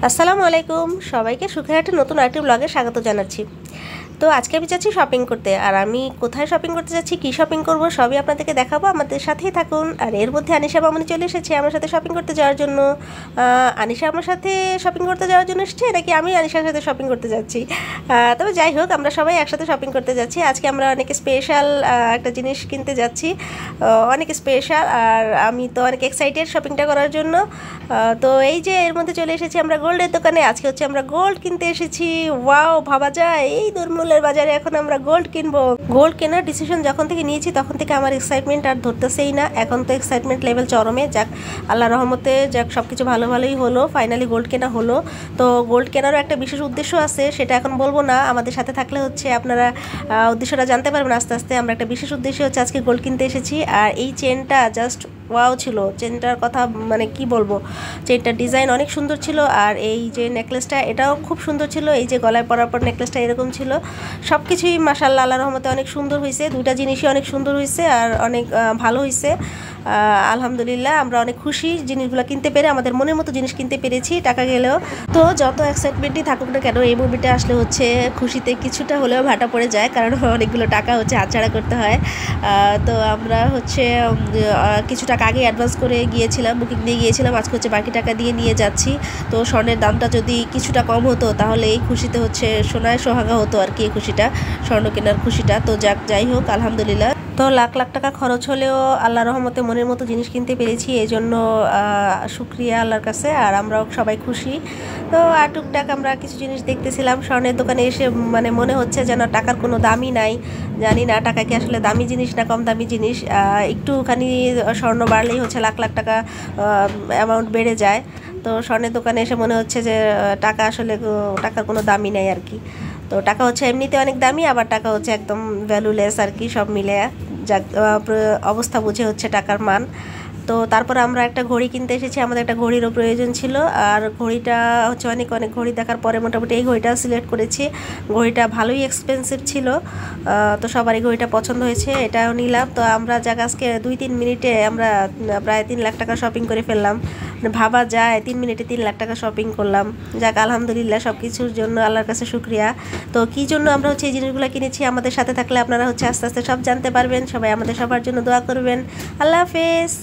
আসসালামু আলাইকুম সবাইকে সুখের একটা নতুন আরেকটি ব্লগে স্বাগত জানাচ্ছি। তো আজকে আমি যাচ্ছি শপিং করতে, আর আমি কোথায় শপিং করতে যাচ্ছি, কি শপিং করব সবই আপনাদেরকে দেখাবো, আমাদের সাথেই থাকুন। আর এর মধ্যে আনিশা মামনি চলে এসেছে আমার সাথে শপিং করতে যাওয়ার জন্য। আনিশা আমার সাথে শপিং করতে যাওয়ার জন্য এসেছে নাকি আমি আনিশার সাথে শপিং করতে যাচ্ছি, তবে যাই হোক আমরা সবাই একসাথে শপিং করতে যাচ্ছি। আজকে আমরা অনেক স্পেশাল একটা জিনিস কিনতে যাচ্ছি, অনেক স্পেশাল, আর আমি তো অনেক এক্সাইটেড শপিংটা করার জন্য। তো এই যে এর মধ্যে চলে এসেছি আমরা গোল্ডের দোকানে। আজকে হচ্ছে আমরা গোল্ড কিনতে এসেছি। ওয়াও, ভাবা যায় এই দুর্মূল্যের বাজারে এখন আমরা গোল্ড কিনবো। গোল্ড কেনার ডিসিশন যখন থেকে নিয়েছি তখন থেকে আমার এক্সাইটমেন্ট আর ধরতেছেই না। এখন তো এক্সাইটমেন্ট লেভেল চরমে। যাক, আল্লাহ রহমতে যাক সব কিছু ভালো ভালোই হলো, ফাইনালি গোল্ড কেনা হলো। তো গোল্ড কেনারও একটা বিশেষ উদ্দেশ্য আছে, সেটা এখন বলবো না, আমাদের সাথে থাকলে হচ্ছে আপনারা উদ্দেশ্যটা জানতে পারবেন আস্তে আস্তে। আমরা একটা বিশেষ উদ্দেশ্যে হচ্ছে আজকে গোল্ড কিনতে এসেছি। আর এই চেনটা জাস্ট ওয়াও ছিল, চেনটার কথা মানে কি বলবো, চেনটার ডিজাইন অনেক সুন্দর ছিল। আর এই যে নেকলেসটা এটাও খুব সুন্দর ছিল, এই যে গলায় পরার পর নেকলেসটা এরকম ছিল। সব কিছুই মাশাআল্লাহ আল্লাহর রহমতে অনেক সুন্দর হয়েছে, দুইটা জিনিসই অনেক সুন্দর হয়েছে আর অনেক ভালো হয়েছে। আলহামদুলিল্লাহ আমরা অনেক খুশি জিনিসগুলো কিনতে পেরে, আমাদের মনের মতো জিনিস কিনতে পেরেছি টাকা গেলেও। তো যত এক্সাইটমেন্টই থাকুক না কেন, এই মুভিটা আসলে হচ্ছে খুশিতে কিছুটা হলেও ভাটা পড়ে যায়, কারণ অনেকগুলো টাকা হচ্ছে হাতছাড়া করতে হয়। তো আমরা হচ্ছে কিছু টাকা আগে অ্যাডভান্স করে গিয়েছিলাম, বুকিং দিয়ে গিয়েছিলাম, আজকে হচ্ছে বাকি টাকা দিয়ে নিয়ে যাচ্ছি। তো স্বর্ণের দামটা যদি কিছুটা কম হতো তাহলে এই খুশিতে হচ্ছে সোনায় সোহাগা হতো আর কি, এই খুশিটা, স্বর্ণ কেনার খুশিটা। তো যাই হোক আলহামদুলিল্লাহ। তো লাখ লাখ টাকা খরচ হলেও আল্লাহ রহমতে মনের মতো জিনিস কিনতে পেরেছি, এই জন্য শুক্রিয়া আল্লাহর কাছে। আর আমরাও সবাই খুশি। তো আর টুকটাক আমরা কিছু জিনিস দেখতেছিলাম স্বর্ণের দোকানে এসে, মানে মনে হচ্ছে যেন টাকার কোনো দামই নাই। জানি না টাকা কি আসলে দামি জিনিস না কম দামি জিনিস, একটুখানি স্বর্ণ বাড়লেই হচ্ছে লাখ লাখ টাকা অ্যামাউন্ট বেড়ে যায়। তো স্বর্ণের দোকানে এসে মনে হচ্ছে যে টাকা আসলে টাকার কোনো দামই নেই আর কি। তো টাকা হচ্ছে এমনিতে অনেক দামি, আবার টাকা হচ্ছে একদম ভ্যালুলেস আর কি, সব মিলে যাক অবস্থা বুঝে হচ্ছে টাকার মান। তো তারপরে আমরা একটা ঘড়ি কিনতে এসেছি, আমাদের একটা ঘড়িরও প্রয়োজন ছিল। আর ঘড়িটা হচ্ছে অনেক অনেক ঘড়ি দেখার পরে মোটামুটি এই ঘড়িটা সিলেক্ট করেছি। ঘড়িটা ভালোই এক্সপেন্সিভ ছিল, তো সবারই ঘড়িটা পছন্দ হয়েছে, এটাও নিলাম। তো আমরা যাক আজকে 2-3 মিনিটে আমরা প্রায় 3 লাখ টাকা শপিং করে ফেললাম। মানে ভাবা যায় 3 মিনিটে 3 লাখ টাকা শপিং করলাম। যাক আলহামদুলিল্লাহ, সব কিছুর জন্য আল্লাহর কাছে শুক্রিয়া। তো কী জন্য আমরা হচ্ছে এই জিনিসগুলো কিনেছি, আমাদের সাথে থাকলে আপনারা হচ্ছে আস্তে আস্তে সব জানতে পারবেন। সবাই আমাদের সবার জন্য দোয়া করবেন। আল্লাহ হাফেজ।